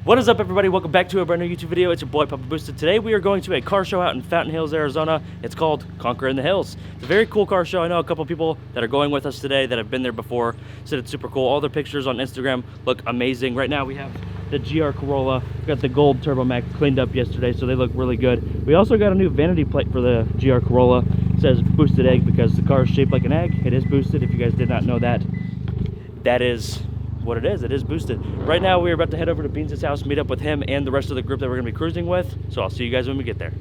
What is up, everybody? Welcome back to a brand new YouTube video. It's your boy Papa Boosted. Today we are going to a car show out in Fountain Hills, Arizona. It's called Concours In The Hills. It's a very cool car show. I know a couple people that are going with us today that have been there before, said it's super cool. All their pictures on Instagram look amazing. Right now we have the GR Corolla. We got the gold Turbo Max cleaned up yesterday, so they look really good. We also got a new vanity plate for the GR Corolla. It says boosted egg because the car is shaped like an egg. It is boosted. If you guys did not know that, that is what it is. It is boosted. Right now we're about to head over to Beans' house, meet up with him and the rest of the group that we're going to be cruising with. So I'll see you guys when we get there.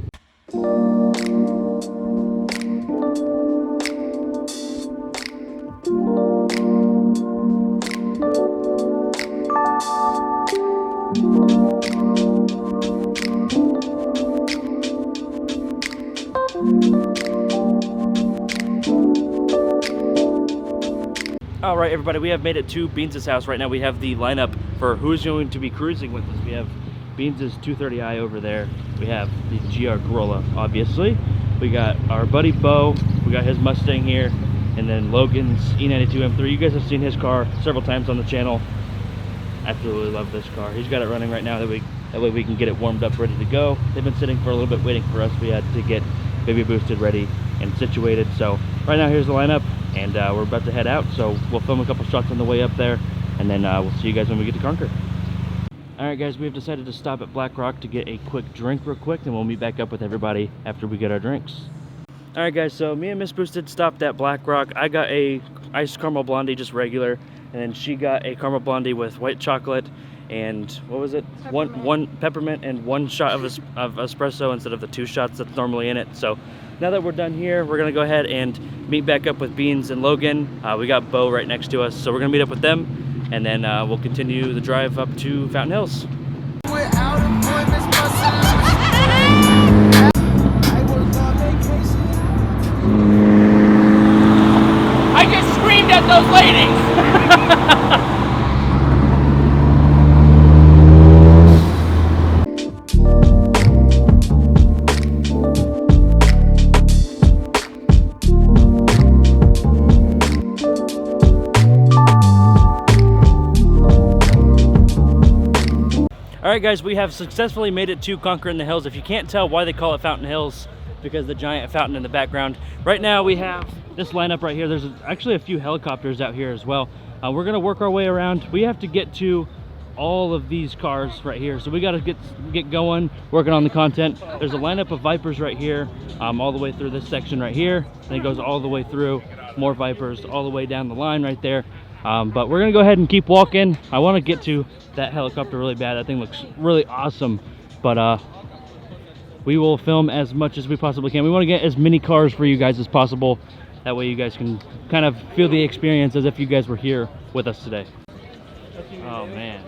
All right, everybody, we have made it to Beans' house. Right now we have the lineup for who's going to be cruising with us. We have Beans' 230i over there. We have the GR Corolla, obviously. We got our buddy Bo. We got his Mustang here. And then Logan's E92 M3. You guys have seen his car several times on the channel. Absolutely love this car. He's got it running right now. That way we can get it warmed up, ready to go. They've been sitting for a little bit waiting for us. We had to get Baby Boosted ready and situated. So right now here's the lineup. And we're about to head out, so we'll film a couple shots on the way up there, and then we'll see you guys when we get to Concours. Alright guys, we've decided to stop at Black Rock to get a quick drink real quick, and we'll meet back up with everybody after we get our drinks. Alright guys, so me and Miss Boosted stopped at Black Rock. I got a iced caramel blondie, just regular, and then she got a caramel blondie with white chocolate and, what was it? One peppermint and one shot of espresso instead of the 2 shots that's normally in it. So now that we're done here, we're gonna go ahead and meet back up with Beans and Logan. We got Bo right next to us, so we're gonna meet up with them, and then we'll continue the drive up to Fountain Hills. I just screamed at those ladies! Alright guys, we have successfully made it to Concours In The Hills. If you can't tell why they call it Fountain Hills, because the giant fountain in the background. Right now we have this lineup right here. There's actually a few helicopters out here as well. We're gonna work our way around. We have to get to all of these cars right here, so we gotta get going, working on the content. There's a lineup of Vipers right here, all the way through this section right here, and it goes all the way through, more Vipers all the way down the line right there. But we're gonna go ahead and keep walking. I want to get to that helicopter really bad. That thing looks really awesome, but we will film as much as we possibly can. We want to get as many cars for you guys as possible. That way you guys can kind of feel the experience as if you guys were here with us today. Oh man,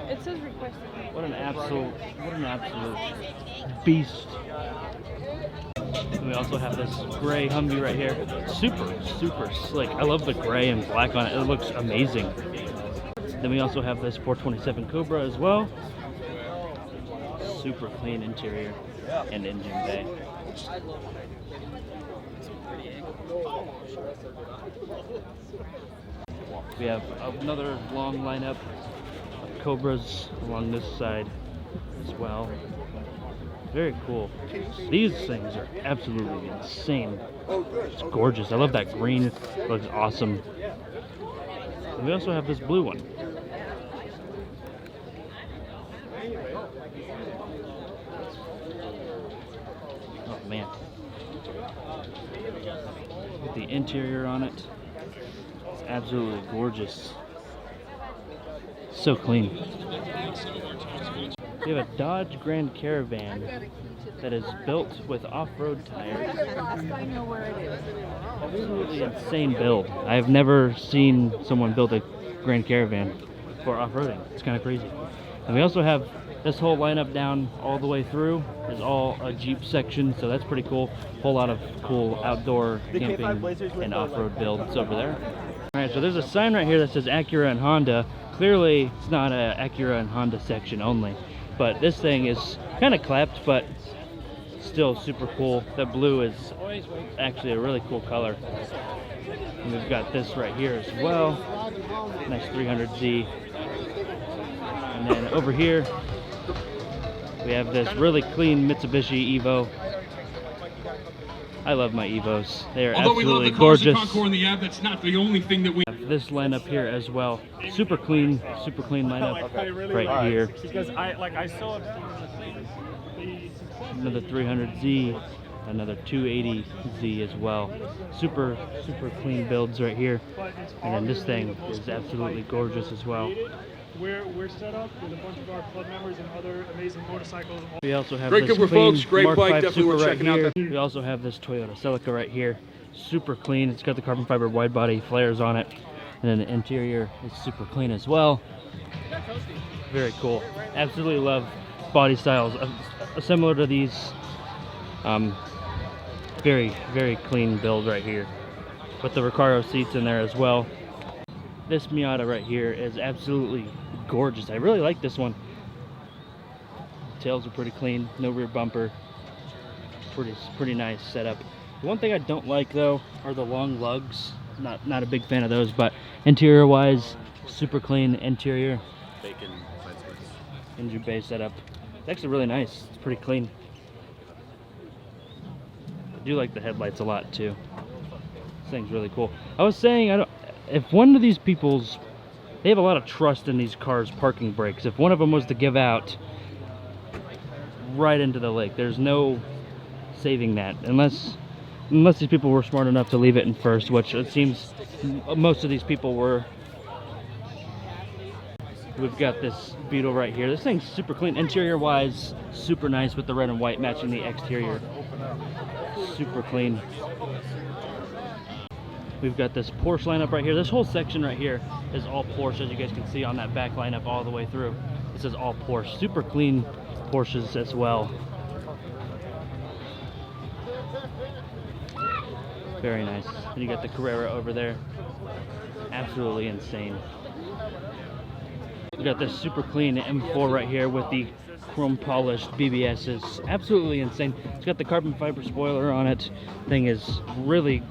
it says requested. what an absolute beast. And we also have this gray Humvee right here. Super slick. I love the gray and black on it. It looks amazing. Then we also have this 427 Cobra as well. Super clean interior and engine bay. We have another long lineup of Cobras along this side as well. Very cool. These things are absolutely insane. It's gorgeous. I love that green. It looks awesome. And we also have this blue one. Oh man. Look at the interior on it. It's absolutely gorgeous. So clean. We have a Dodge Grand Caravan that is built with off-road tires. I know where it is. Absolutely insane build. I have never seen someone build a Grand Caravan for off-roading. It's kind of crazy. And we also have this whole lineup down all the way through is all a Jeep section, so that's pretty cool. Whole lot of cool outdoor camping and off-road builds over there. Alright, so there's a sign right here that says Acura and Honda. Clearly, it's not a Acura and Honda section only. But this thing is kind of clapped, but still super cool. That blue is actually a really cool color. And we've got this right here as well. Nice 300Z. And And then over here, we have this really clean Mitsubishi Evo. I love my Evos. They are Although absolutely we love the cars in gorgeous. Concours In The Hills, that's not the only thing that we This lineup here as well. Super clean lineup right here. Because I saw Another 300Z, another 280Z as well. Super clean builds right here. And then this thing is absolutely gorgeous as well. We're set up with a bunch of our club members and other amazing motorcycles. We also have Great this Cooper, clean folks. Great Mark bike. V Definitely Super worth right checking out. here. We also have this Toyota Celica right here. Super clean. It's got the carbon fiber wide body flares on it. And then the interior is super clean as well. Very cool. Absolutely love body styles similar to these. Very clean build right here. With the Recaro seats in there as well. This Miata right here is absolutely gorgeous. I really like this one. Tails are pretty clean, no rear bumper. Pretty nice setup. The one thing I don't like though are the long lugs. Not a big fan of those, but interior wise, super clean interior. Engine bay setup. It's actually really nice. It's pretty clean. I do like the headlights a lot too. This thing's really cool. I was saying, if one of these people's, they have a lot of trust in these cars' parking brakes. If one of them was to give out right into the lake, there's no saving that unless these people were smart enough to leave it in first, which it seems most of these people were. We've got this Beetle right here. This thing's super clean. Interior wise, super nice with the red and white matching the exterior. Super clean. We've got this Porsche lineup right here. This whole section right here is all Porsche, as you guys can see on that back lineup all the way through. This is all Porsche. Super clean Porsches as well. Very nice. And you got the Carrera over there. Absolutely insane. We got this super clean M4 right here with the chrome polished BBSs. Absolutely insane. It's got the carbon fiber spoiler on it. Thing is really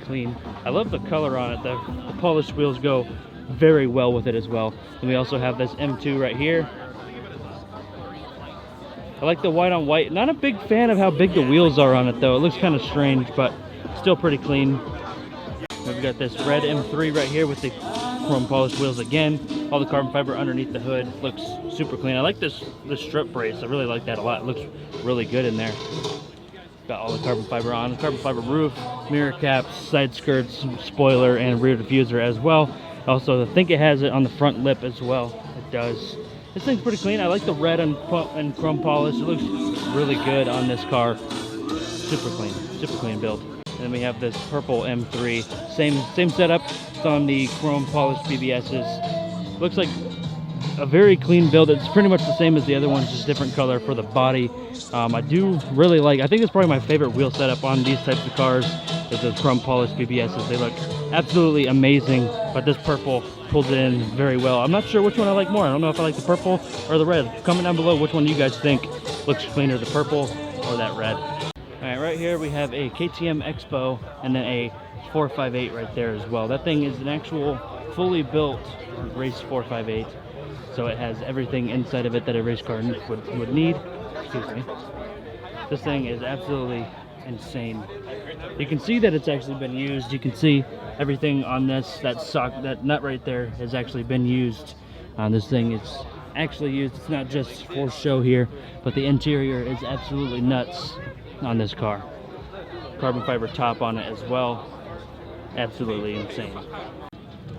clean. I love the color on it. The polished wheels go very well with it as well. And we also have this M2 right here. I like the white on white. Not a big fan of how big the wheels are on it though. It looks kind of strange, but still pretty clean. We've got this red M3 right here with the chrome polished wheels again. All the carbon fiber underneath the hood. Looks super clean. I like this strip brace. I really like that a lot. It looks really good in there. Got all the carbon fiber on. Carbon fiber roof, mirror caps, side skirts, spoiler, and rear diffuser as well. Also, I think it has it on the front lip as well. It does. This thing's pretty clean. I like the red and chrome polish. It looks really good on this car. Super clean build. And then we have this purple M3. Same setup. It's on the chrome polished BBSs. Looks like a very clean build. It's pretty much the same as the other ones, just different color for the body. I do really like, I think it's probably my favorite wheel setup on these types of cars is those chrome polished BBSs. They look absolutely amazing, but this purple pulls it in very well. I'm not sure which one I like more. I don't know if I like the purple or the red. Comment down below which one you guys think looks cleaner, the purple or that red. All right, right here we have a KTM Expo and then a 458 right there as well. That thing is an actual fully built race 458. So it has everything inside of it that a race car would need. Excuse me. This thing is absolutely insane. You can see that it's actually been used. You can see everything on this, that nut right there has actually been used. This thing is actually used. It's not just for show here, but the interior is absolutely nuts on this car. Carbon fiber top on it as well. Absolutely insane.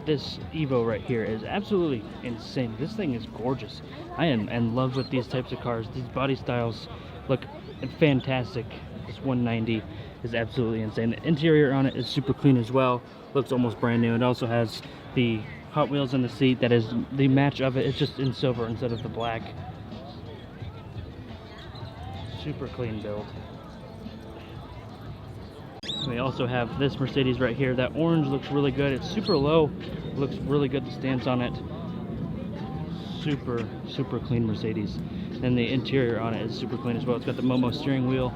This Evo right here is absolutely insane. This thing is gorgeous. I am in love with these types of cars. These body styles look fantastic. This 190 is absolutely insane. The interior on it is super clean as well. Looks almost brand new. It also has the Hot Wheels in the seat. That is the match of it. It's just in silver instead of the black. Super clean build. We also have this Mercedes right here. That orange looks really good. It's super low. It looks really good, the stance on it. Super clean Mercedes. And the interior on it is super clean as well. It's got the Momo steering wheel.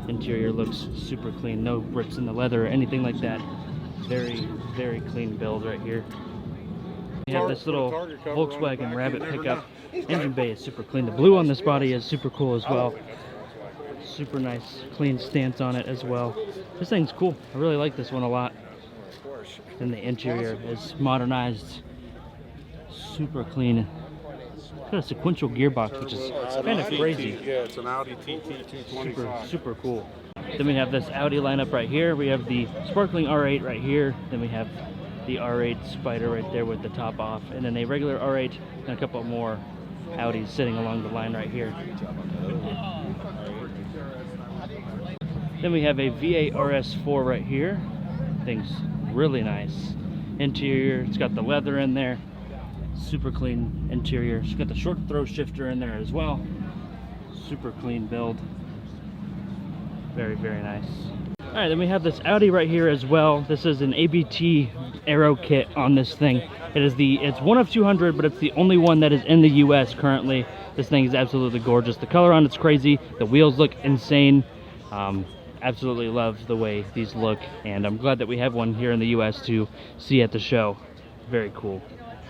Interior looks super clean. No rips in the leather or anything like that. Very clean build right here. We have this little Volkswagen Rabbit pickup Engine bay is super clean. The blue on this body is super cool as well. Super nice, clean stance on it as well. This thing's cool. I really like this one a lot. And the interior is modernized, super clean. It's got a sequential gearbox, which is kind of crazy. Yeah, it's an Audi TT 225. Super cool. Then we have this Audi lineup right here. We have the sparkling R8 right here. Then we have the R8 Spider right there with the top off, and then a regular R8 and a couple more Audis sitting along the line right here. Then we have a V8 RS4 right here. Thing's really nice. Interior, it's got the leather in there. Super clean interior. It's got the short throw shifter in there as well. Super clean build. Very, very nice. All right, then we have this Audi right here as well. This is an ABT aero kit on this thing. It's one of 200, but it's the only one that is in the US currently. This thing is absolutely gorgeous. The color on it's crazy. The wheels look insane. Absolutely love the way these look, and I'm glad that we have one here in the US to see at the show. Very cool.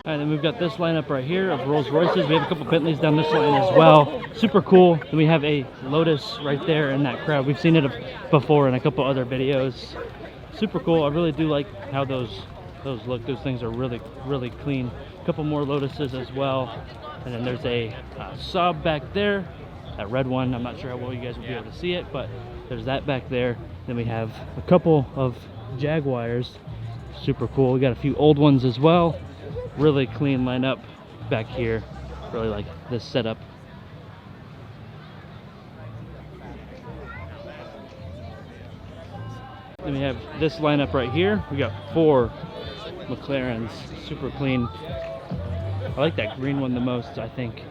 All right, then we've got this lineup right here of Rolls Royces. We have a couple Bentleys down this line as well. Super cool. Then we have a Lotus right there in that crowd. We've seen it before in a couple other videos. Super cool. I really do like how those look. Those things are really, really clean. A couple more Lotuses as well. And then there's a Saab back there. That red one, I'm not sure how well you guys will be able to see it, but there's that back there. Then we have a couple of Jaguars. Super cool. We got a few old ones as well. Really clean lineup back here. Really like this setup. Then we have this lineup right here. We got 4 McLarens. Super clean. I like that green one the most, I think.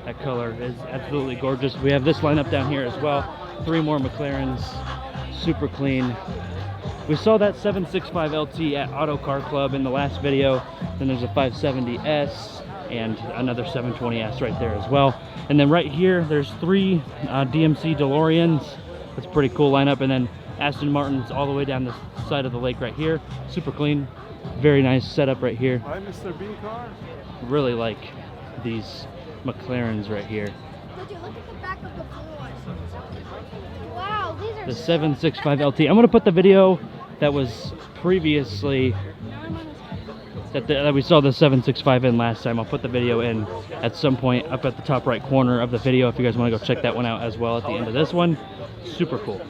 That color is absolutely gorgeous. We have this lineup down here as well. 3 more McLarens. Super clean. We saw that 765 LT at Auto Car Club in the last video. Then there's a 570S and another 720S right there as well. And then right here, there's 3 DMC DeLoreans. That's a pretty cool lineup. And then Aston Martin's all the way down the side of the lake right here. Super clean. Very nice setup right here. Hi, Mr. B car. Really like these McLarens right here. Would you look at the back of the blue one? Wow, these are The 765 LT. I'm going to put the video that was previously that we saw the 765 in last time. I'll put the video in at some point up at the top right corner of the video if you guys want to go check that one out as well at the end of this one. Super cool.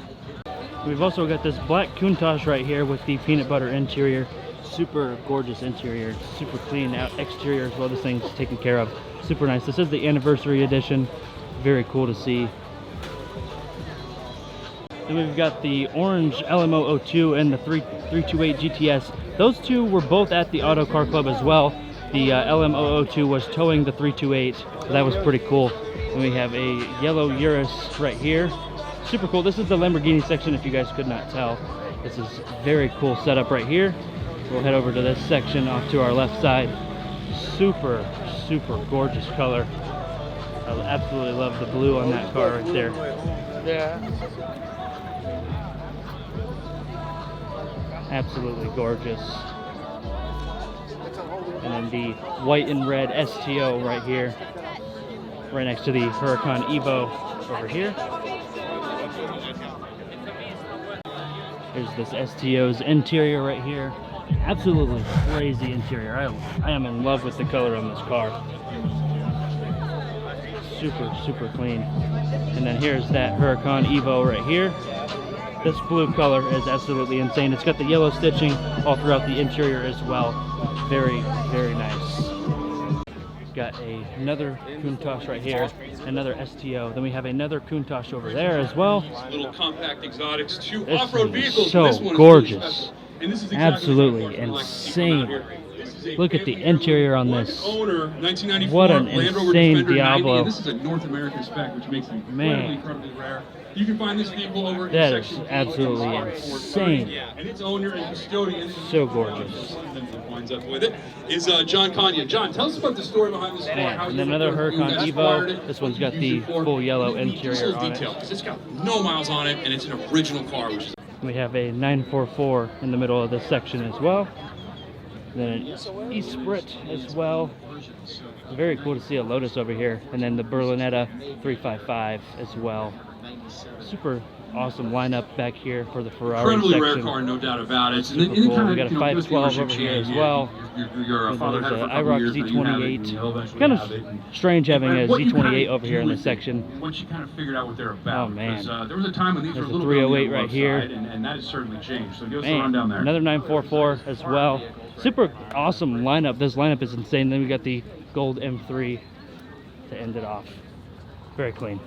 We've also got this black Countach right here with the peanut butter interior. Super gorgeous interior, super clean out exterior as well. This thing's taken care of. Super nice. This is the anniversary edition. Very cool to see. Then we've got the orange LMO02 and the 328 GTS. Those two were both at the Auto Car Club as well. The LMO02 was towing the 328, so that was pretty cool. And we have a yellow Urus right here. Super cool. This is the Lamborghini section if you guys could not tell. This is very cool setup right here. We'll head over to this section off to our left side. Super, super gorgeous color. I absolutely love the blue on that car right there. Yeah. Absolutely gorgeous. And then the white and red STO right here. Right next to the Huracan Evo over here. There's this STO's interior right here. Absolutely crazy interior. I am in love with the color on this car. Super, super clean. And then here's that Huracan Evo right here. This blue color is absolutely insane. It's got the yellow stitching all throughout the interior as well. Very, very nice. Got another Countach right here, another STO. Then we have another Countach over there as well. Little compact exotics, 2 This off-road thing is vehicles. so This one is gorgeous. really special. And this is Absolutely exactly what we like to see come out insane. here. This is a Look at the family interior on one this. Owner, 1994 What an Land Rover insane Defender 90, Diablo. and this is a North American spec, which makes it incredibly rare. You can find this vehicle over That in is section D, absolutely R430, insane. And its owner and custodian, So gorgeous. that winds up with it, is John Cagna. John, tell us about the story behind this car. How And you then another inspired Huracan it, Evo. This what one's you got used the it for. full yellow Give me interior those on it. details, 'cause it's got no miles on it, and it's an original car, which is We have a 944 in the middle of this section as well. Then an E-Sprit as well. Very cool to see a Lotus over here, and then the Berlinetta 355 as well. Super awesome lineup back here for the Ferrari Incredibly rare section. car, no doubt about it. Super cool. We got a 512 over here as well. You're a And father there's for a an couple IROC years, but you have it, and you'll Z28. eventually Kind of have it. And strange having a what you Z28 kinda over here in do this is section. once you kind of figured out what they're about. Oh, man. Because, there was a time when these There's were a a little bit on the 308 right low here. side, and that has certainly changed. So give us a Man, rundown there. another 944 as well. Super awesome lineup. This lineup is insane. Then we got the gold M3 to end it off. Very clean.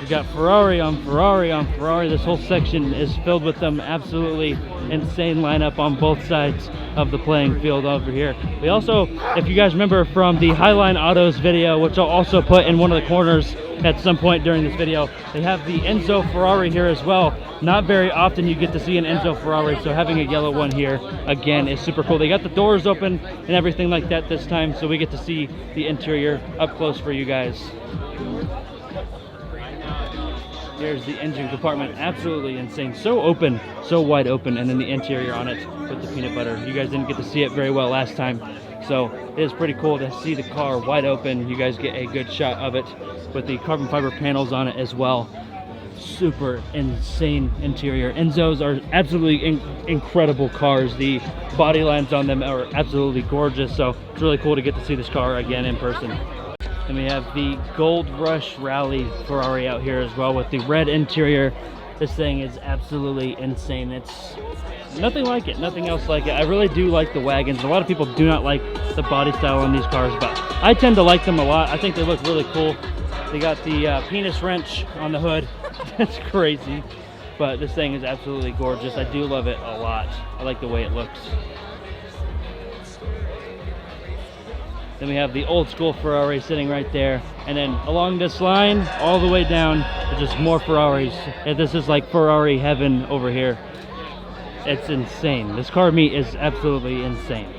We got Ferrari on Ferrari on Ferrari. This whole section is filled with them. Absolutely insane lineup on both sides of the playing field over here. We also, if you guys remember from the Highline Autos video, which I'll also put in one of the corners at some point during this video, they have the Enzo Ferrari here as well. Not very often you get to see an Enzo Ferrari, so having a yellow one here again is super cool. They got the doors open and everything like that this time, so we get to see the interior up close for you guys. Here's the engine compartment, absolutely insane. So open, so wide open, and then the interior on it with the peanut butter. You guys didn't get to see it very well last time, so it is pretty cool to see the car wide open. You guys get a good shot of it with the carbon fiber panels on it as well. Super insane interior. Enzos are absolutely incredible cars. The body lines on them are absolutely gorgeous, so it's really cool to get to see this car again in person. And we have the Gold Rush Rally Ferrari out here as well with the red interior. This thing is absolutely insane. It's nothing like it, nothing else like it. I really do like the wagons. A lot of people do not like the body style on these cars, but I tend to like them a lot. I think they look really cool. They got the penis wrench on the hood. That's crazy, but this thing is absolutely gorgeous. I do love it a lot. I like the way it looks. Then we have the old school Ferrari sitting right there. And then along this line, all the way down, there's just more Ferraris. And this is like Ferrari heaven over here. It's insane. This car meet is absolutely insane.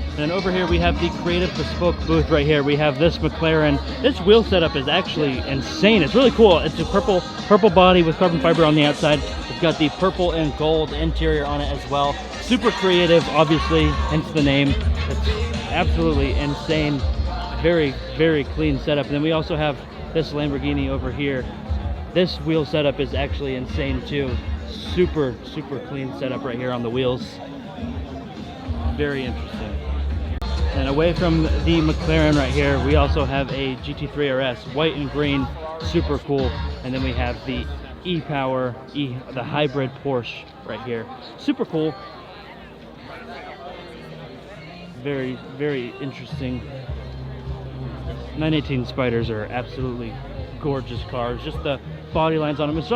And then over here we have the Creative Bespoke booth right here. We have this McLaren. This wheel setup is actually insane. It's really cool. It's a purple body with carbon fiber on the outside. It's got the purple and gold interior on it as well. Super creative, obviously, hence the name. It's absolutely insane. Very, very clean setup. And then we also have this Lamborghini over here. This wheel setup is actually insane too. Super, super clean setup right here on the wheels. Very interesting. And away from the McLaren right here, we also have a GT3 RS, white and green, super cool. And then we have the e-Power, the hybrid Porsche right here. Super cool. Very, very interesting. 918 Spiders are absolutely gorgeous cars. Just the body lines on them. It's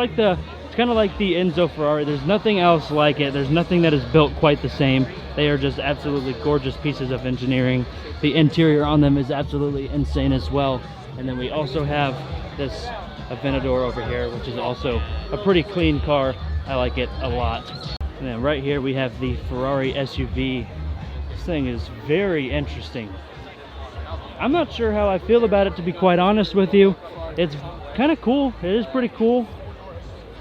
kind of like the Enzo Ferrari. There's nothing else like it. There's nothing that is built quite the same. They are just absolutely gorgeous pieces of engineering. The interior on them is absolutely insane as well. And then we also have this Aventador over here, which is also a pretty clean car. I like it a lot. And then right here we have the Ferrari SUV. This thing is very interesting. I'm not sure how I feel about it, to be quite honest with you. It's kind of cool. It is pretty cool.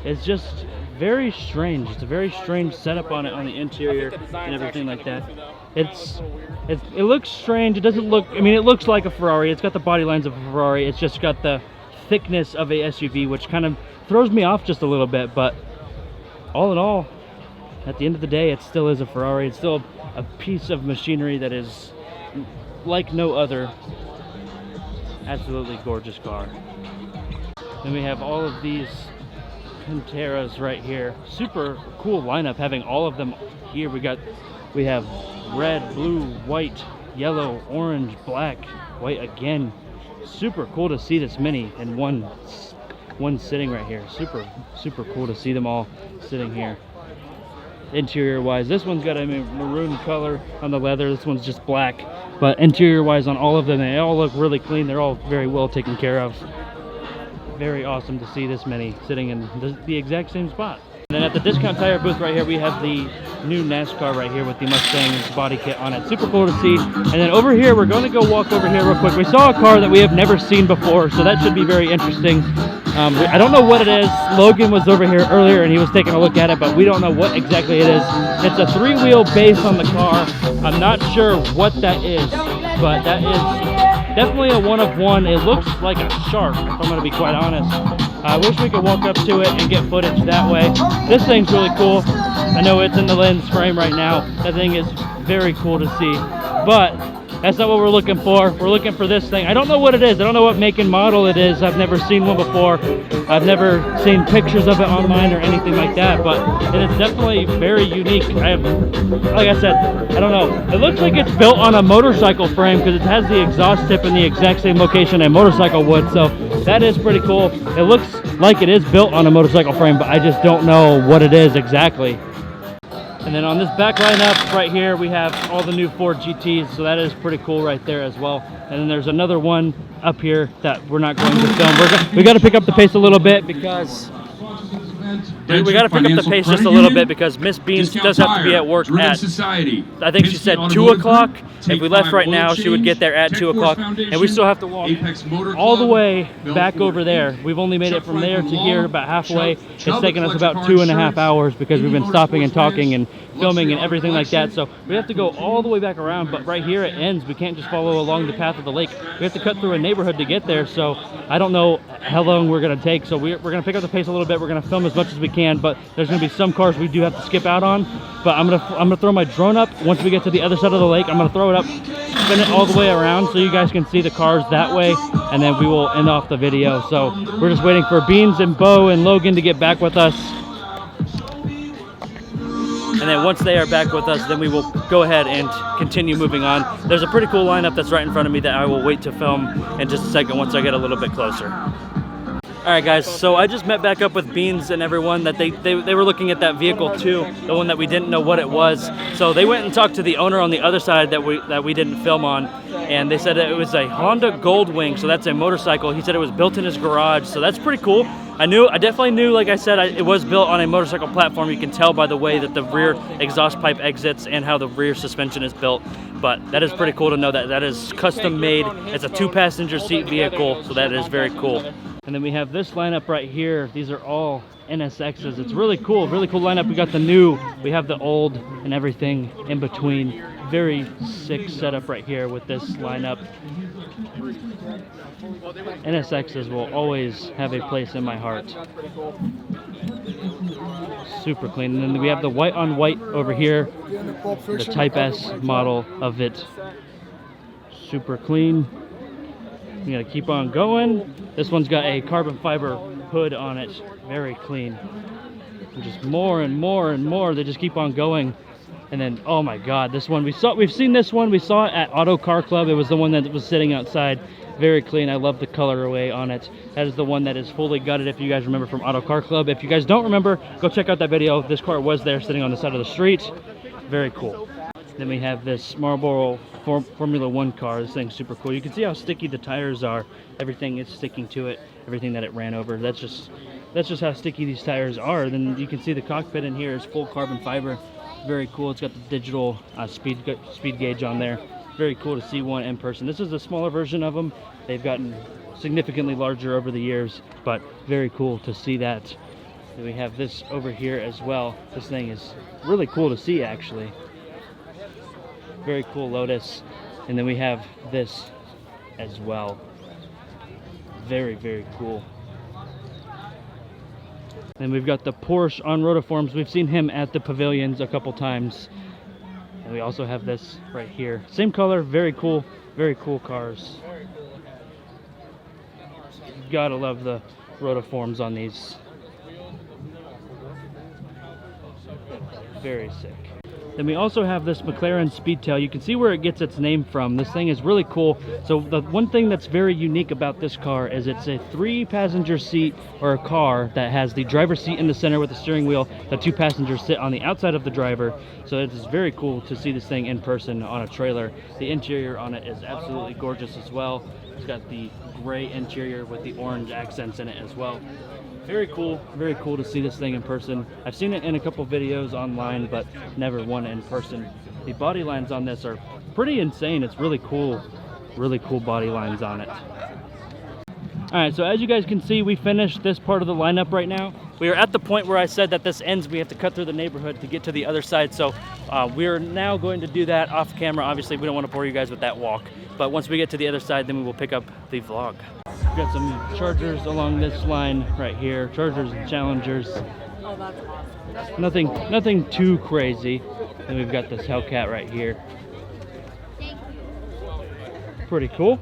It's just very strange. It's a very strange setup on it, on the interior and everything like that. It looks strange. It doesn't look, I mean, it looks like a Ferrari. It's got the body lines of a Ferrari. It's just got the thickness of a SUV, which kind of throws me off just a little bit. But all in all, at the end of the day, it still is a Ferrari. It's still a piece of machinery that is like no other. Absolutely gorgeous car. Then we have all of these Panteras right here. Super cool lineup, having all of them here. We have red, blue, white, yellow, orange, black, white again. Super cool to see this many in one sitting right here. Super cool to see them all sitting here. Interior wise, this one's got a maroon color on the leather. This one's just black, but interior wise on all of them, they all look really clean. They're all very well taken care of. Very awesome to see this many sitting in the exact same spot. And then at the Discount Tire booth right here, we have the new NASCAR right here with the Mustang body kit on it. Super cool to see. And then over here, we're going to go walk over here real quick. We saw a car that we have never seen before, so that should be very interesting. I don't know what it is. Logan was over here earlier and he was taking a look at it, but we don't know what exactly it is. It's a 3-wheel base on the car. I'm not sure what that is, but that is definitely a one of one. It looks like a shark, if I'm going to be quite honest. I wish we could walk up to it and get footage that way. This thing's really cool. I know it's in the lens frame right now. That thing is very cool to see, but that's not what we're looking for. We're looking for this thing. I don't know what it is. I don't know what make and model it is. I've never seen one before. I've never seen pictures of it online or anything like that, but it is definitely very unique. Like I said, I don't know. It looks like it's built on a motorcycle frame because it has the exhaust tip in the exact same location a motorcycle would, so that is pretty cool. It looks like it is built on a motorcycle frame, but I just don't know what it is exactly. And then on this back lineup right here, we have all the new Ford GTs, so that is pretty cool right there as well. And then there's another one up here that we're not going to film. We got to pick up the pace a little bit because we got to pick up the pace just a little bit because Miss Beans does have to be at work at, I think she said 2 o'clock. If we left right now, she would get there at 2 o'clock, and we still have to walk all the way back over there. We've only made it from there to here about halfway. It's taken us about 2.5 hours because we've been stopping and talking and filming and everything like that. So we have to go all the way back around, but right here it ends. We can't just follow along the path of the lake. We have to cut through a neighborhood to get there, so I don't know how long we're going to take. So we're going to pick up the pace a little bit. We're going to film as much as we can, but there's going to be some cars we do have to skip out on. But I'm gonna throw my drone up once we get to the other side of the lake. I'm going to throw it up, spin it all the way around so you guys can see the cars that way, and then we will end off the video. So we're just waiting for Beans and Bo and Logan to get back with us. And then once they are back with us, then we will go ahead and continue moving on. There's a pretty cool lineup that's right in front of me that I will wait to film in just a second once I get a little bit closer. All right, guys, so I just met back up with Beans and everyone that they were looking at that vehicle too, the one that we didn't know what it was. So they went and talked to the owner on the other side that we didn't film on, and they said it was a Honda Goldwing, so that's a motorcycle. He said it was built in his garage, so that's pretty cool. I definitely knew, like I said, it was built on a motorcycle platform. You can tell by the way that the rear exhaust pipe exits and how the rear suspension is built. But that is pretty cool to know that that is custom made. It's a 2-passenger seat vehicle, so that is very cool. And then we have this lineup right here. These are all NSXs. It's really cool lineup. We got the new, we have the old, and everything in between. Very sick setup right here with this lineup. NSXs will always have a place in my heart. Super clean. And then we have the white on white over here, the Type S model of it. Super clean. We gotta keep on going. This one's got a carbon fiber hood on it. Very clean. And just more and more and more. They just keep on going. And then, oh my God, this one we've seen this one. We saw it at Auto Car Club. It was the one that was sitting outside. Very clean. I love the colorway on it. That is the one that is fully gutted, if you guys remember, from Auto Car Club. If you guys don't remember, go check out that video. This car was there sitting on the side of the street. Very cool. Then we have this Marlboro Formula 1 car. This thing's super cool. You can see how sticky the tires are. Everything is sticking to it. Everything that it ran over. That's just how sticky these tires are. Then you can see the cockpit in here is full carbon fiber. Very cool. It's got the digital speed gauge on there. Very cool to see one in person. This is a smaller version of them. They've gotten significantly larger over the years, but very cool to see that. And we have this over here as well. This thing is really cool to see, actually. Very cool Lotus. And then we have this as well. Very, very cool. And we've got the Porsche on rotiforms. We've seen him at the pavilions a couple times. And we also have this right here. Same color, very cool cars. Gotta love the rotiforms on these. Very sick. Then we also have this McLaren Speedtail. You can see where it gets its name from. This thing is really cool. So the one thing that's very unique about this car is it's a 3-passenger seat, or a car that has the driver's seat in the center with the steering wheel. The 2 passengers sit on the outside of the driver. So it is very cool to see this thing in person on a trailer. The interior on it is absolutely gorgeous as well. It's got the gray interior with the orange accents in it as well. Very cool to see this thing in person. I've seen it in a couple videos online, but never one in person. The body lines on this are pretty insane. It's really cool body lines on it. All right, so as you guys can see, we finished this part of the lineup right now. we are at the point where I said that this ends. We have to cut through the neighborhood to get to the other side. So we're now going to do that off camera. Obviously, we don't want to bore you guys with that walk. But once we get to the other side, then we will pick up the vlog. We've got some Chargers along this line right here. Chargers and Challengers. Oh, that's awesome. Nothing too crazy. Then we've got this Hellcat right here. Pretty cool.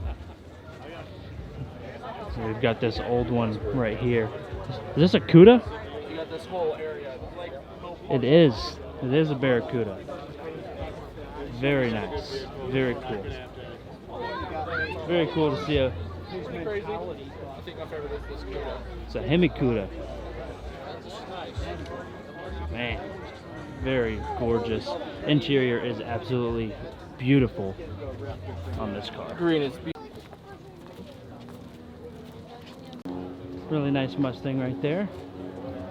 So we've got this old one right here. Is this a Cuda? You got this whole area. It is. It is a Barracuda. Very nice. Very cool. Very cool to see a. Crazy. I think my favorite is this Cuda. It's a Hemi-Cuda. Man, very gorgeous. Interior is absolutely beautiful on this car. Green is beautiful. Really nice Mustang right there.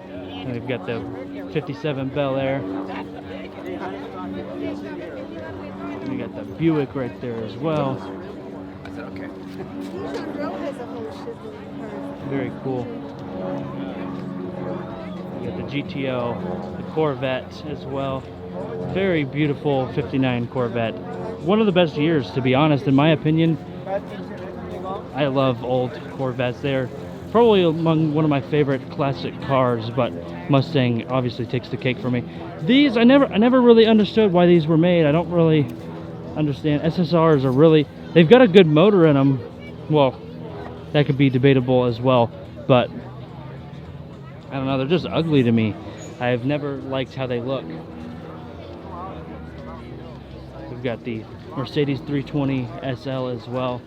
And we've got the 57 Bel Air. We got the Buick right there as well. Very cool. We got the GTO, the Corvette as well. Very beautiful 59 Corvette. One of the best years, to be honest, in my opinion. I love old Corvettes. They're probably among one of my favorite classic cars, but Mustang obviously takes the cake for me. These, I never really understood why these were made. I don't really understand. SSRs are really, they've got a good motor in them. Well, that could be debatable as well, but I don't know, they're just ugly to me. I've never liked how they look. We've got the Mercedes 320 SL as well,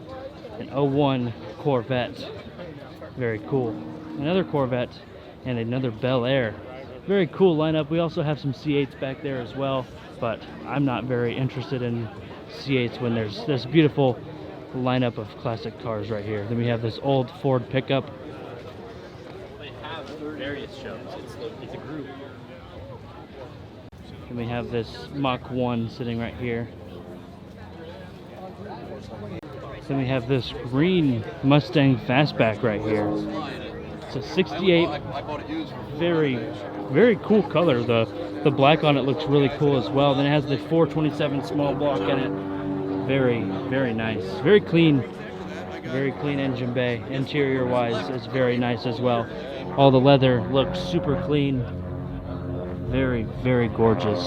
an 01 Corvette. Very cool. Another Corvette and another Bel Air. Very cool lineup. We also have some C8s back there as well, but I'm not very interested in C8s when there's this beautiful lineup of classic cars right here. Then we have this old Ford pickup. They have various shows. It's a group. And we have this Mach 1 sitting right here. Then we have this green Mustang Fastback right here. It's a 68, very cool color. The black on it looks really cool as well. Then it has the 427 small block in it. Very nice. Very clean engine bay. Interior wise is very nice as well. All the leather looks super clean. Very gorgeous.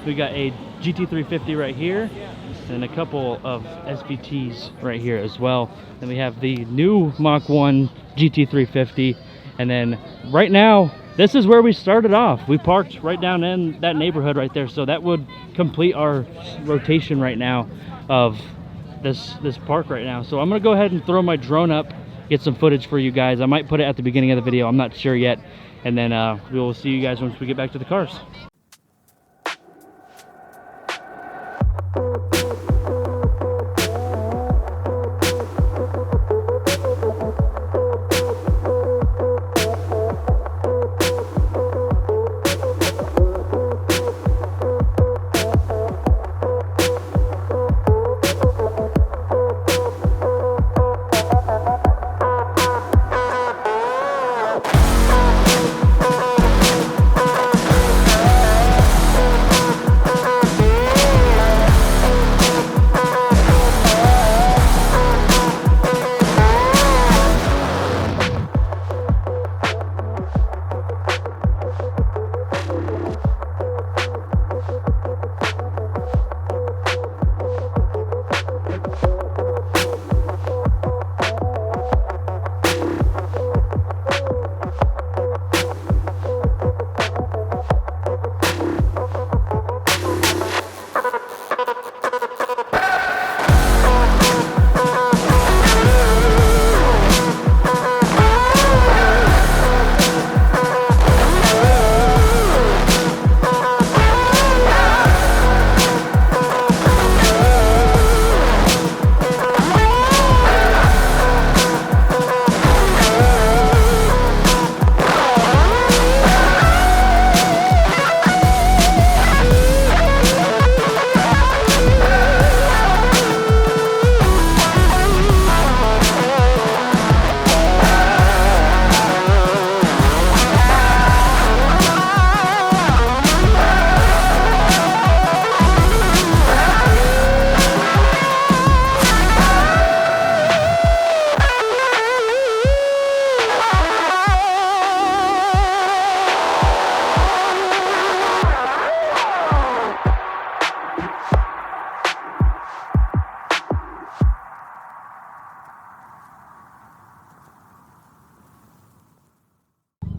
We got a GT350 right here and a couple of SVTs right here as well. Then we have the new Mach 1 GT350, and then right now this is where we started off. We parked right down in that neighborhood right there, so that would complete our rotation right now of this park right now. So I'm gonna go ahead and throw my drone up, get some footage for you guys. I might put it at the beginning of the video, I'm not sure yet, and then we will see you guys once we get back to the cars.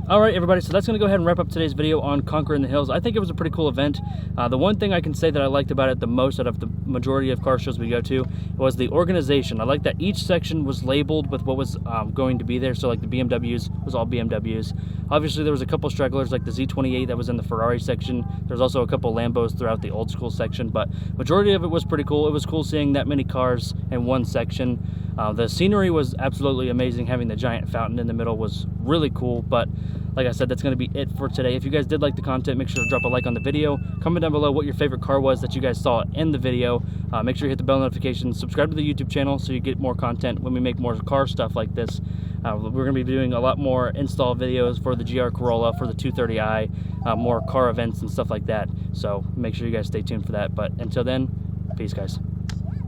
All right, everybody, so that's going to go ahead and wrap up today's video on Concours In The Hills. I think it was a pretty cool event. The one thing I can say that I liked about it the most out of the majority of car shows we go to was the organization. I like that each section was labeled with what was going to be there. So like the BMWs was all BMWs. Obviously, there was a couple stragglers like the Z28 that was in the Ferrari section. There's also a couple Lambos throughout the old school section, but majority of it was pretty cool. It was cool seeing that many cars in one section. The scenery was absolutely amazing. Having the giant fountain in the middle was really cool, but like I said, that's going to be it for today. If you guys did like the content, make sure to drop a like on the video. Comment down below what your favorite car was that you guys saw in the video. Make sure you hit the bell notification. Subscribe to the YouTube channel so you get more content when we make more car stuff like this. We're going to be doing a lot more install videos for the GR Corolla, for the 230i, more car events and stuff like that. So make sure you guys stay tuned for that. But until then, peace, guys.